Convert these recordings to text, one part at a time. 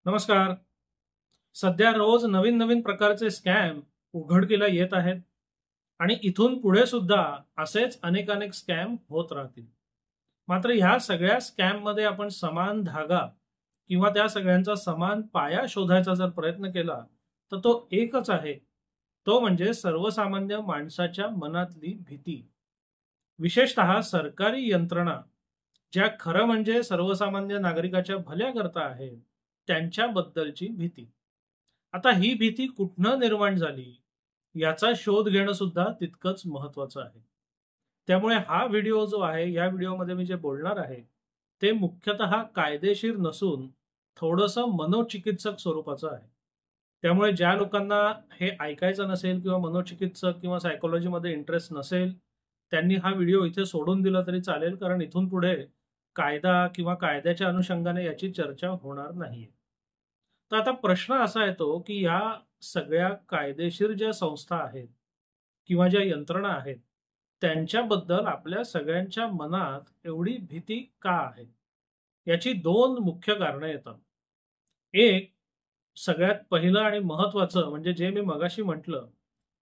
नमस्कार. सध्या रोज नवीन नवीन प्रकारचे स्कॅम उघडकीला येत आहेत आणि इथून पुढे सुद्धा असेच अनेक अनेक स्कॅम होत राहतील. मात्र ह्या सगळ्या स्कॅम मध्ये आपण समान धागा किंवा त्या सगळ्यांचा समान पाया शोधायचा जर प्रयत्न केला तर तो एकच आहे. तो म्हणजे सर्वसामान्य माणसाच्या मनातली भीती. विशेषतः सरकारी यंत्रणा ज्या खरं म्हणजे सर्वसामान्य नागरिकाच्या भल्या करता आहेत त्यांच्याबद्दलची भीती. आता ही भीती कुठनं निर्माण झाली याचा शोध घेणं सुद्धा तितकंच महत्वाचं आहे. त्यामुळे हा व्हिडिओ जो आहे या व्हिडिओमध्ये मी जे बोलणार आहे ते मुख्यतः कायदेशीर नसून थोडंसं मनोचिकित्सक स्वरूपाचं आहे. त्यामुळे ज्या लोकांना हे ऐकायचं नसेल किंवा मनोचिकित्सक किंवा सायकोलॉजीमध्ये इंटरेस्ट नसेल त्यांनी हा व्हिडिओ इथे सोडून दिला तरी चालेल, कारण इथून पुढे कायदा किंवा कायद्याच्या अनुषंगाने याची चर्चा होणार नाहीये. तर आता प्रश्न असा येतो की या सगळ्या कायदेशीर ज्या संस्था आहेत किंवा ज्या यंत्रणा आहेत त्यांच्याबद्दल आपल्या सगळ्यांच्या मनात एवढी भीती का आहे. याची दोन मुख्य कारणं येतात. एक, सगळ्यात पहिलं आणि महत्वाचं म्हणजे जे मी मगाशी म्हटलं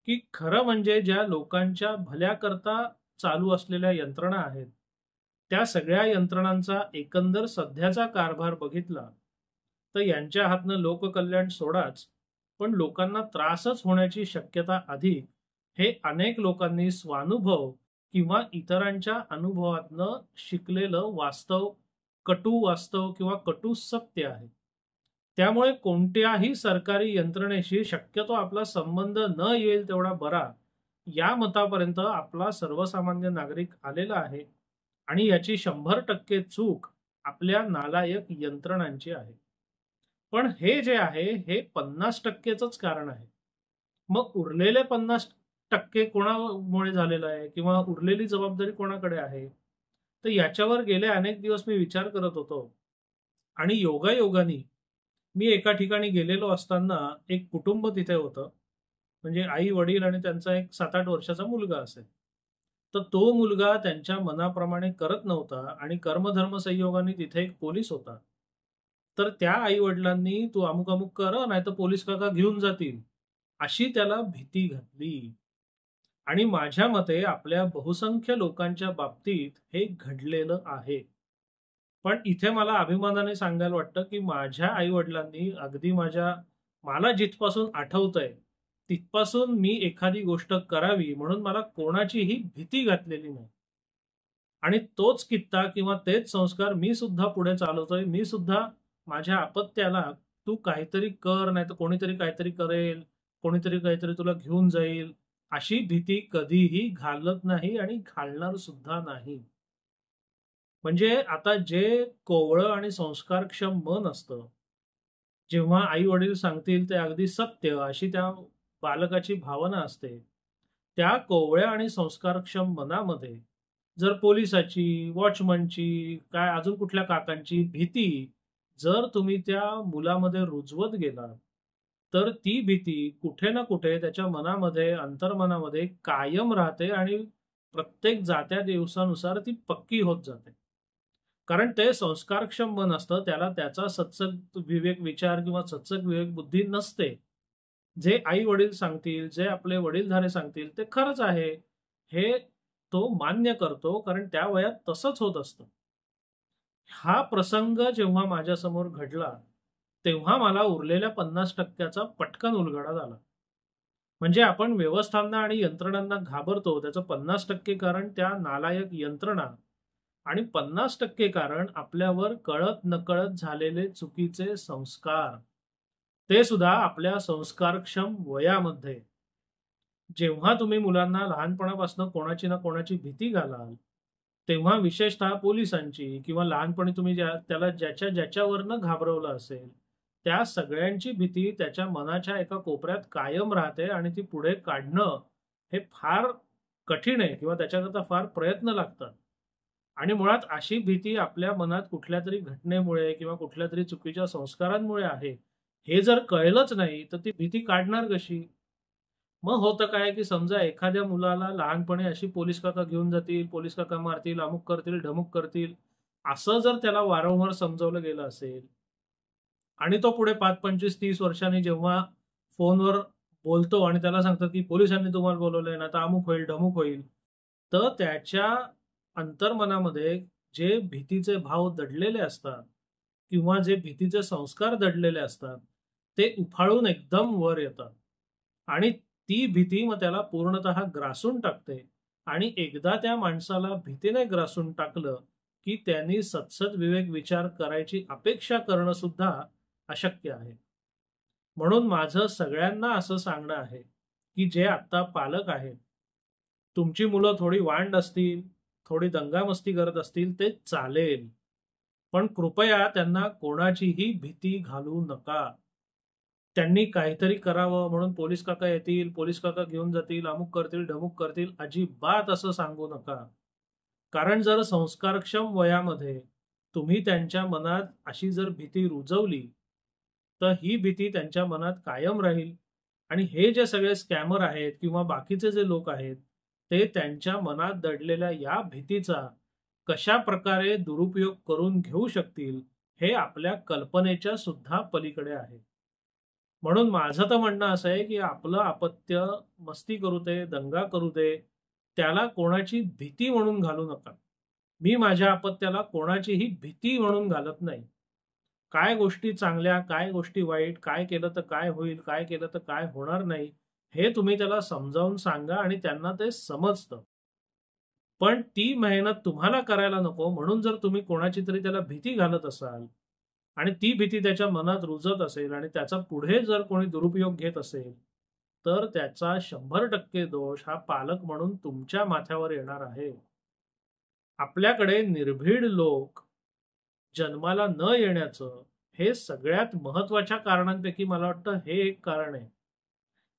की खरं म्हणजे ज्या लोकांच्या भल्याकरता चालू असलेल्या यंत्रणा आहेत त्या सगळ्या यंत्रणांचा एकंदर सध्याचा कारभार बघितला तर यांच्या हातनं लोककल्याण सोडाच, पण लोकांना त्रासच होण्याची शक्यता अधिक हे अनेक लोकांनी स्वानुभव किंवा इतरांच्या अनुभवातनं शिकलेलं वास्तव, कटू वास्तव किंवा कटू सत्य आहे. त्यामुळे कोणत्याही सरकारी यंत्रणेशी शक्यतो आपला संबंध न येईल तेवढा बरा या मतापर्यंत आपला सर्वसामान्य नागरिक आलेला आहे आणि याची 100% चूक आपल्या नालायक यंत्रणांची आहे. पण हे जे आहे हे 50%च कारण आहे. मग उरलेले 50% कोणामुळे झालेलं आहे किंवा उरलेली जबाबदारी कोणाकडे आहे. तर याच्यावर गेले अनेक दिवस मी विचार करत होतो आणि योगायोगाने मी एका ठिकाणी गेलेलो असताना एक कुटुंब तिथे होतं. म्हणजे आई वडील आणि त्यांचा एक 7-8 वर्षाचा मुलगा असेल. तर तो मुलगा त्यांच्या मनाप्रमाणे करत नव्हता आणि कर्मधर्म संयोगाने तिथे एक पोलीस होता. तर त्या आई वडिलांनी तू अमुक अमुक कर नाही तर पोलीस काका घेऊन जातील अशी त्याला भीती घातली. आणि माझ्या मते आपल्या बहुसंख्य लोकांच्या बाबतीत हे घडलेलं आहे. पण इथे मला अभिमानाने सांगायला वाटतं की माझ्या आई वडिलांनी अगदी मला जिथपासून आठवतंय तिथपासून मी एखादी गोष्ट करावी म्हणून मला कोणाचीही भीती घातलेली नाही. आणि तोच कित्ता किंवा तेच संस्कार मी सुद्धा पुढे चालवतोय. मी सुद्धा माझ्या अपत्याला तू काहीतरी कर नाही तर कोणीतरी काहीतरी करेल, कोणीतरी काहीतरी तुला घेऊन जाईल अशी भीती कधीही घालत नाही आणि घालणार सुद्धा नाही. म्हणजे आता जे कोवळं आणि संस्कारक्षम मन असतं, जेव्हा आई वडील सांगतील ते अगदी सत्य अशी त्या बालकाची भावना असते, त्या कोवळ्या आणि संस्कारक्षम मनामध्ये जर पोलिसाची, वॉचमनची, काय अजून कुठल्या काकांची भीती जर तुम्ही त्या मुलामध्ये रुजवत गेलात, तर ती भीती कुठे ना कुठे त्याच्या मनामध्ये, अंतर्मनामध्ये कायम राहते आणि प्रत्येक जात्या दिवसानुसार ती पक्की होत जाते. कारण ते संस्कारक्षम मन असतं, त्याला त्याचा सत्सग विवेक विचार किंवा सत्सग विवेक बुद्धी नसते. जे आई-वडील सांगतील, जे आपले वडीलधारे सांगतील ते खरंच आहे, हे तो मान्य करतो, कारण त्या वयात तसंच होत असतं. हा प्रसंग जेव्हा माझ्यासमोर घडला, तेव्हा मला उरलेल्या 50% पटकन उलगडा झाला. म्हणजे आपण व्यवस्थांना आणि यंत्रणांना घाबरतो त्याचं 50% कारण त्या नालायक यंत्रणा आणि 50% कारण आपल्यावर कळत नकळत झालेले चुकीचे संस्कार. ते सुद्धा आपल्या संस्कारक्षम वयामध्ये. जेव्हा तुम्ही मुलांना लहानपणापासून कोणाची ना कोणाची भीती घालाल, तेव्हा विशेषतः पोलिसांची किंवा लहानपणी तुम्ही त्याला ज्याच्यावरनं घाबरवलं असेल, त्या सगळ्यांची भीती त्याच्या मनाच्या एका कोपऱ्यात कायम राहते आणि ती पुढे काढणं हे फार कठीण आहे किंवा त्याच्याकरता फार प्रयत्न लागतात. आणि मुळात अशी भीती आपल्या मनात कुठल्यातरी घटनेमुळे किंवा कुठल्यातरी चुकीच्या संस्कारांमुळे आहे, हे जर कळलंच नाही तर ती भीती काढणार कशी? मग होतं काय की समजा एखाद्या मुलाला लहानपणी अशी पोलीस काका घेऊन जातील, पोलीस काका मारतील, अमुक करतील, ढमुक करतील, असं जर त्याला वारंवार समजावलं गेलं असेल, आणि तो पुढे 5, 25, 30 वर्षांनी जेव्हा फोनवर बोलतो आणि त्याला सांगतात की पोलिसांनी तुम्हाला बोलवलंय ना, तर अमुक होईल, ढमुक होईल. तर त्याच्या अंतर्मनामध्ये जे भीतीचे भाव दडलेले असतात किंवा जे भीतीचे संस्कार दडलेले असतात, ते उफाळून एकदम वर येतात आणि ती भीती मग त्याला पूर्णतः ग्रासून टाकते आणि एकदा त्या माणसाला भीतीने ग्रासून टाकलं, की त्यांनी सदसद विवेक विचार करायची अपेक्षा करणं सुद्धा अशक्य आहे. म्हणून माझं सगळ्यांना असं सांगणं आहे, की जे आत्ता पालक आहेत, तुमची मुलं थोडी वांड असतील, थोडी दंगामस्ती करत असतील, ते चालेल. पण कृपया त्यांना कोणाचीही भीती घालू नका. त्यांनी काहीतरी करावं म्हणून पोलीस काका येतील, पोलीस काका घेऊन जातील, अमुक करतील, ढमुक करतील, अजिबात असं सांगू नका. कारण जर संस्कारक्षम वयामध्ये तुम्ही त्यांच्या मनात अशी जर भीती रुजवली, तर ही भीती त्यांच्या मनात कायम राहील आणि हे जे सगळे स्कॅमर आहेत किंवा बाकीचे जे लोक आहेत, ते त्यांच्या मनात दडलेल्या या भीतीचा कशा प्रकारे दुरुपयोग करून घेऊ शकतील, हे आपल्या कल्पनेच्या सुद्धा पलीकडे आहे. म्हणून माझं तर म्हणणं असं आहे, की आपलं अपत्य मस्ती करू दे, दंगा करू दे, त्याला कोणाची भीती म्हणून घालू नका. मी माझ्या अपत्याला कोणाचीही भीती म्हणून घालत नाही. काय गोष्टी चांगल्या, काय गोष्टी वाईट, काय केलं तर काय होईल, काय केलं तर काय होणार नाही, हे तुम्ही त्याला समजावून सांगा आणि त्यांना ते समजतं. पण ती मेहनत तुम्हाला करायला नको म्हणून जर तुम्ही कोणाची तरी त्याला भीती घालत असाल आणि ती भीती त्याच्या मनात रुजत असेल आणि त्याचा पुढे जर कोणी दुरुपयोग घेत असेल, तर त्याचा 100% दोष हा पालक म्हणून तुमच्या माथ्यावर येणार आहे. आपल्याकडे निर्भीड लोक जन्माला न येण्याचं हे सगळ्यात महत्वाच्या कारणांपैकी मला वाटतं हे एक कारण आहे.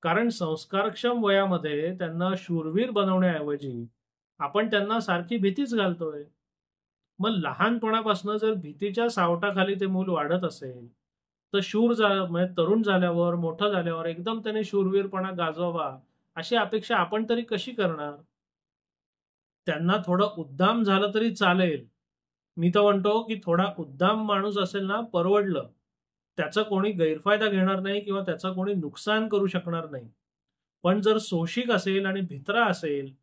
कारण संस्कारक्षम वयामध्ये त्यांना शूरवीर बनवण्याऐवजी आपण त्यांना सारखी भीतीच घालतोय. मग लहानपणापासून जर भीतीच्या सावटाखाली ते मूल वाढत असेल, तर म्हणजे तरुण झाल्यावर, मोठं झाल्यावर एकदम त्याने शूरवीरपणा गाजवावा, अशी अपेक्षा आपण तरी कशी करणार? त्यांना थोडं उद्दाम झालं तरी चालेल. मी तर म्हणतो, की थोडा उद्दाम माणूस असेल ना, परवडलं. त्याचा कोणी गैरफायदा घेणार नाही किंवा त्याचं कोणी नुकसान करू शकणार नाही. पण जर सोशिक असेल आणि भित्रा असेल,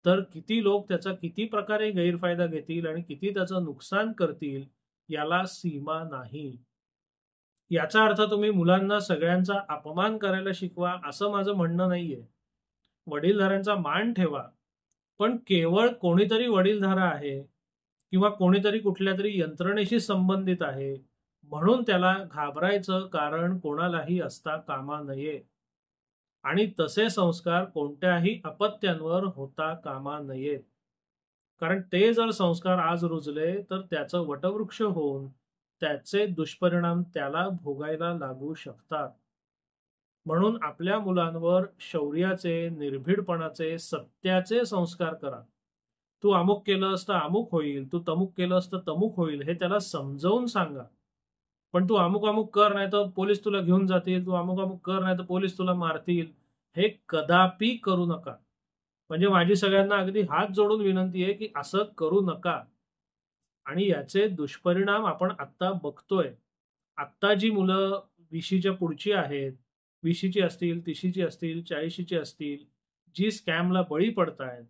तर किती लोक त्याचा किती प्रकारे गैरफायदा घेतील आणि किती त्याचं नुकसान करतील, याला सीमा नाही. याचा अर्थ तुम्ही मुलांना सगळ्यांचा अपमान करायला शिकवा, असं माझं म्हणणं नाहीये. वडीलधाऱ्यांचा मान ठेवा, पण केवळ कोणीतरी वडीलधारा आहे किंवा कोणीतरी कुठल्यातरी यंत्रणेशी संबंधित आहे म्हणून त्याला घाबरायचं कारण कोणालाही असता कामा नये आणि तसे संस्कार कोणत्याही अपत्यांवर होता कामा नयेत. कारण ते जर संस्कार आज रुजले तर त्याचं वटवृक्ष होऊन त्याचे दुष्परिणाम त्याला भोगायला लागू शकतात. म्हणून आपल्या मुलांवर शौर्याचे, निर्भीडपणाचे, सत्याचे संस्कार करा. तू अमुक केलं असतं अमुक होईल, तू तमुक केलं असतं तमुक होईल, हे त्याला समजावून सांगा. पण तू अमुक अमुक कर नाही तर पोलीस तुला घेऊन जातील, तू अमुक अमुक कर नाही तर पोलीस तुला मारतील, हे कदापि करू नका. म्हणजे माझी सगळ्यांना अगदी हात जोडून विनंती आहे की असं करू नका. आणि याचे दुष्परिणाम आपण आत्ता बघतोय. आत्ता जी मुलं 20च्या पुढची आहेत, 20ची असतील, 30ची असतील, 40ची असतील, जी स्कॅमला बळी पडतायत,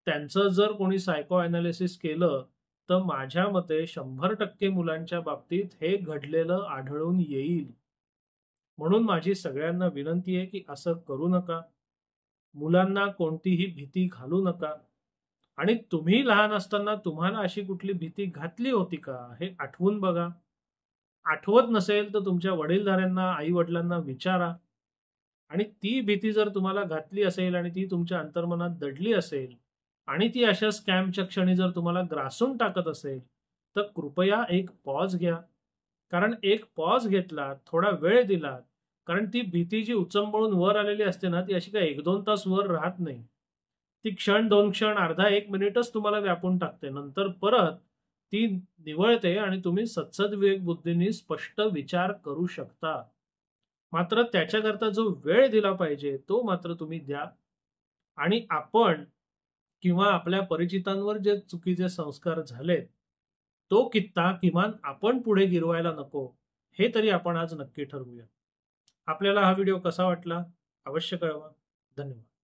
त्यांचं जर कोणी सायको अनालिसिस केलं, तर माझ्या मते 100% मुलांच्या बाबतीत हे घडलेलं आढळून येईल. म्हणून माझी सगळ्यांना विनंती आहे की असं करू नका. मुलांना कोणतीही भीती घालू नका. आणि तुम्ही लहान असताना तुम्हाला अशी कुठली भीती घातली होती का, हे आठवून बघा. आठवत नसेल तर तुमच्या वडीलधाऱ्यांना, आई वडिलांना विचारा. आणि ती भीती जर तुम्हाला घातली असेल आणि ती तुमच्या अंतर्मनात दडली असेल आणि ती अशा स्कॅमच्या क्षणी जर तुम्हाला ग्रासून टाकत असेल, तर कृपया एक पॉज घ्या. कारण एक पॉज घेतला, थोडा वेळ दिला, कारण ती भीती जी उचंबळून वर आलेली असते ना, ती अशी काय 1-2 तास वर राहत नाही. ती क्षण, 2 क्षण, अर्धा 1 मिनिटच तुम्हाला व्यापून टाकते. नंतर परत ती निवळते आणि तुम्ही सद्सद विवेक बुद्धीने स्पष्ट विचार करू शकता. मात्र त्याच्याकरता जो वेळ दिला पाहिजे तो मात्र तुम्ही द्या. आणि आपण किंवा आपल्या परिचितांवर जे चुकीचे संस्कार झालेत, तो कित्ता किमान आपण पुढे गिरवायला नको, हे तरी आपण आज नक्की ठरवूया. आपल्याला हा व्हिडिओ कसा वाटला अवश्य कळवा. धन्यवाद.